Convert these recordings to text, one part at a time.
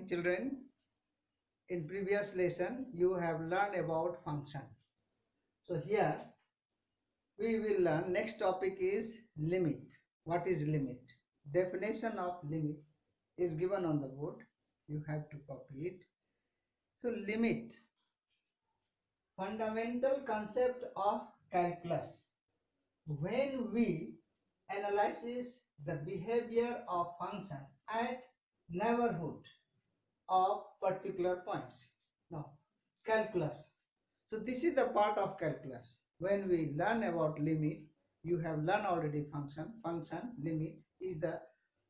children. In previous lesson you have learned about function. So here we will learn, next topic is limit. What is limit? Definition of limit is given on the board. You have to copy it. So limit, fundamental concept of calculus. When we analyze the behavior of function at neighborhood of particular points. Now, calculus. So this is the part of calculus. When we learn about limit, you have learned already function. Function, limit is the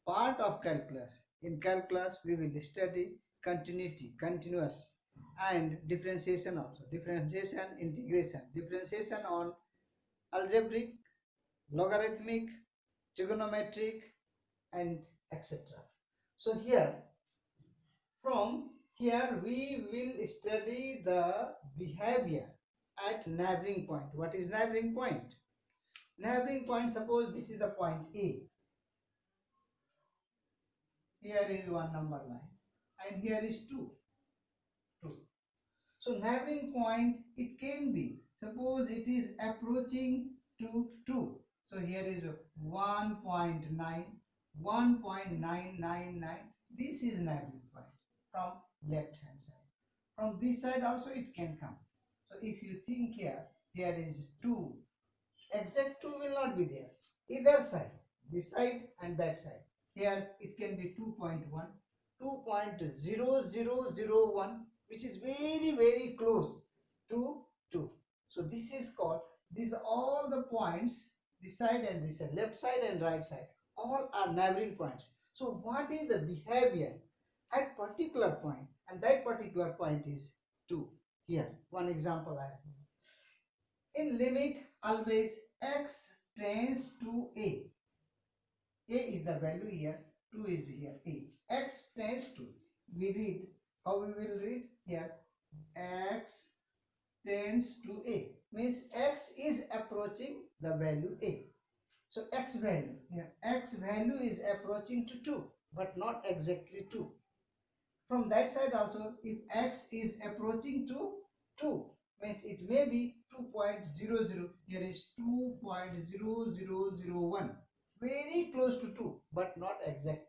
part of calculus. In calculus, we will study continuity, continuous, and differentiation also. Differentiation, integration. Differentiation on algebraic, logarithmic, trigonometric, and etc. So from here we will study the behavior at neighboring point. What is neighboring point? Neighboring point, suppose this is the point A. Here is one number line and here is 2. So neighboring point, it can be, suppose it is approaching to 2. So here is 1.9, 1.999. This is neighboring point from left hand side. From this side also it can come. So if you think here is 2. Exact 2 will not be there. Either side, this side and that side. Here it can be 2.1, 2.0001, which is very close to 2. So this is called, these are all the points, this side and this side, left side and right side, all are neighboring points. So what is the behavior at particular point? And that particular point is 2. Here, one example I have. In limit, always x tends to a. A is the value here, 2 is here, a. X tends to, we read, how we will read here, x tends to a, means x is approaching the value a. So x value, here x value is approaching to 2, but not exactly 2. From that side also, if x is approaching to 2, means it may be 2.00, here is 2.0001, very close to 2 but not exact.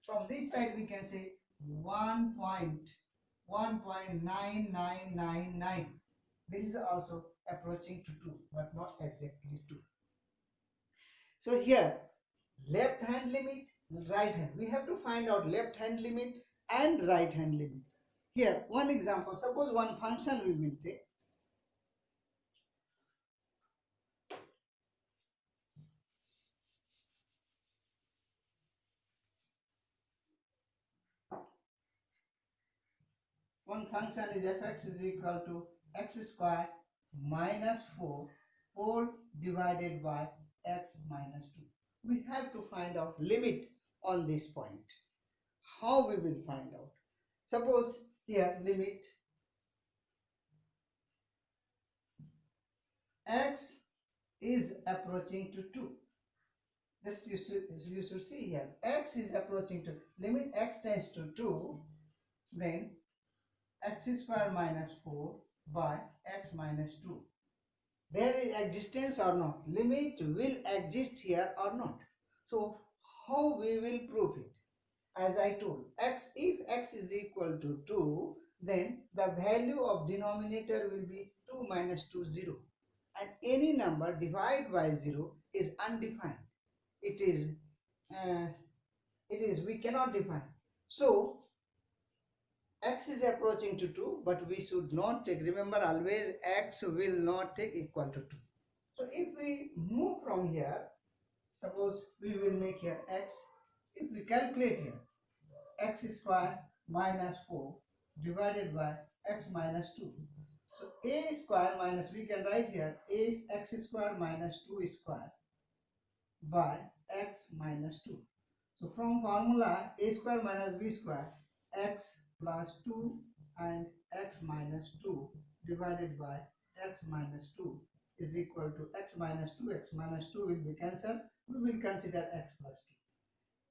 From this side we can say 1.9999. This is also approaching to 2 but not exactly 2. So here left hand limit, right hand, we have to find out left hand limit and right hand limit. Here one example, suppose one function we will take. One function is fx is equal to x square minus 4 whole divided by x minus 2. We have to find out limit on this point. How we will find out? Suppose here limit x is approaching to 2. Just you should see here, x is approaching to, limit x tends to 2, then x square minus 4 by x minus 2. There is existence or not? Limit will exist here or not? So how we will prove it? As I told, x, if x is equal to 2, then the value of denominator will be 2 minus 2, 0. And any number divided by 0 is undefined. It is we cannot define. So x is approaching to 2, but we should not take, remember always x will not take equal to 2. So if we move from here, suppose we will make here x, if we calculate here, x square minus 4 divided by x minus 2. So a square minus, we can write here, a is x square minus 2 square by x minus 2. So from formula a square minus b square, x plus 2 and x minus 2 divided by x minus 2 is equal to x minus 2. X minus 2 will be cancelled. We will consider x plus 2.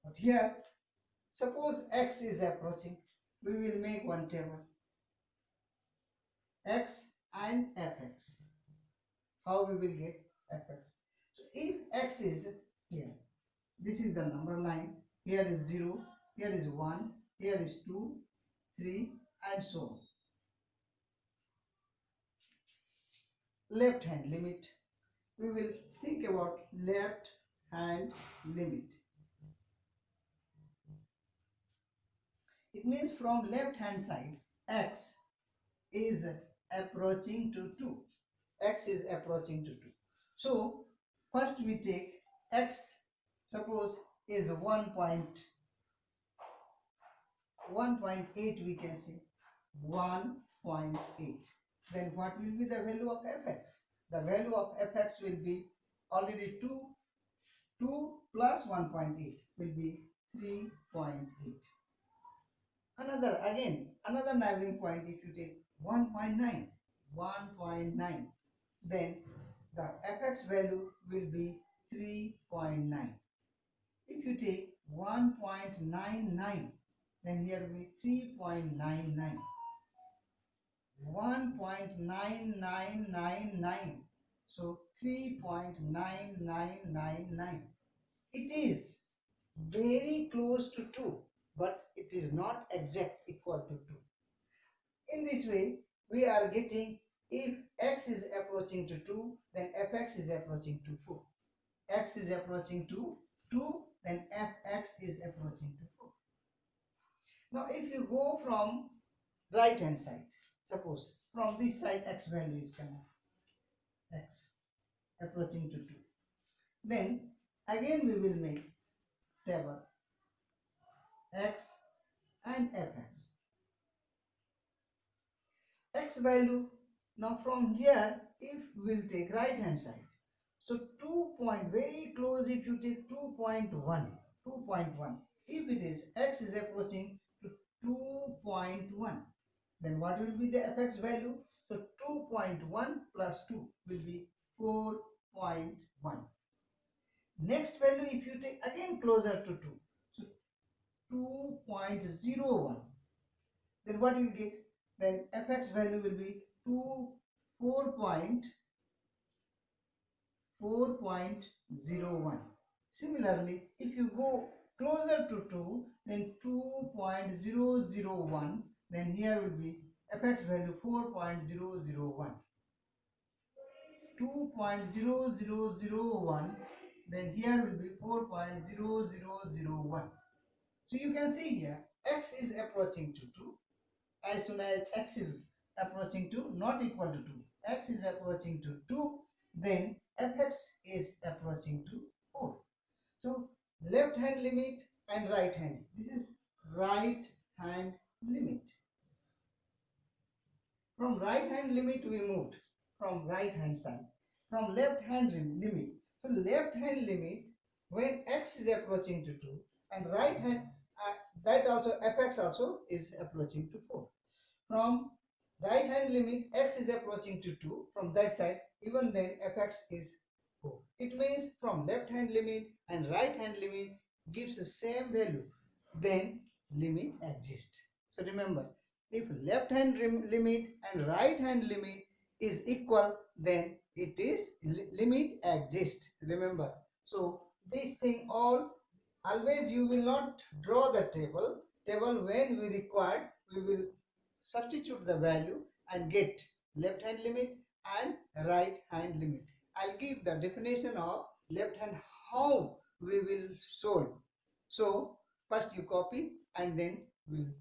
But here, suppose x is approaching. we will make one table, x and fx. How we will get fx? So if x is here, this is the number line, here is 0, here is 1, here is 2, 3 and so on. Left hand limit, we will think about left hand limit. It means from left hand side, x is approaching to 2. X is approaching to 2. So first we take x, suppose is 1.8, we can say 1.8. Then what will be the value of fx? The value of fx will be already 2. 2 plus 1.8 will be 3.8. Another neighboring point, if you take 1.9, then the fx value will be 3.9. If you take 1.99, then here will be 3.99. 1.9999, so 3.9999. It is very close to 2, but it is not exact equal to 2. In this way, we are getting, if x is approaching to 2, then fx is approaching to 4. X is approaching to 2, then fx is approaching to 4. Now if you go from right hand side, suppose from this side x value is coming, x approaching to 2. Then again we will make table x and fx. X value, now from here, if we will take right hand side, so 2 point, very close, if you take 2.1, if it is x is approaching to 2.1, then what will be the fx value? So 2.1 plus 2 will be 4.1. Next value, if you take again closer to 2, so 2.01, then what you will get? Then fx value will be 4.01. Similarly, if you go closer to 2, then 2.001, then here will be fx value 4.001. 2.0001, then here will be 4.0001. So you can see here, x is approaching to 2. As soon as x is approaching to not equal to 2, x is approaching to 2, then fx is approaching to 4. So left hand limit and right hand, this is right hand limit. From right hand limit we moved from right hand side, from left hand limit. So left hand limit, when x is approaching to 2, and right hand, that also fx also is approaching to 4. From right hand limit, x is approaching to 2, from that side, even then fx is 4. It means from left hand limit and right hand limit gives the same value, then limit exists. So remember, if left hand limit and right hand limit is equal, then it is limit exists. Remember, so this thing all, always you will not draw the table. When we required, we will substitute the value and get left hand limit and right hand limit. I'll give the definition of left hand, how we will solve. So first you copy and then we'll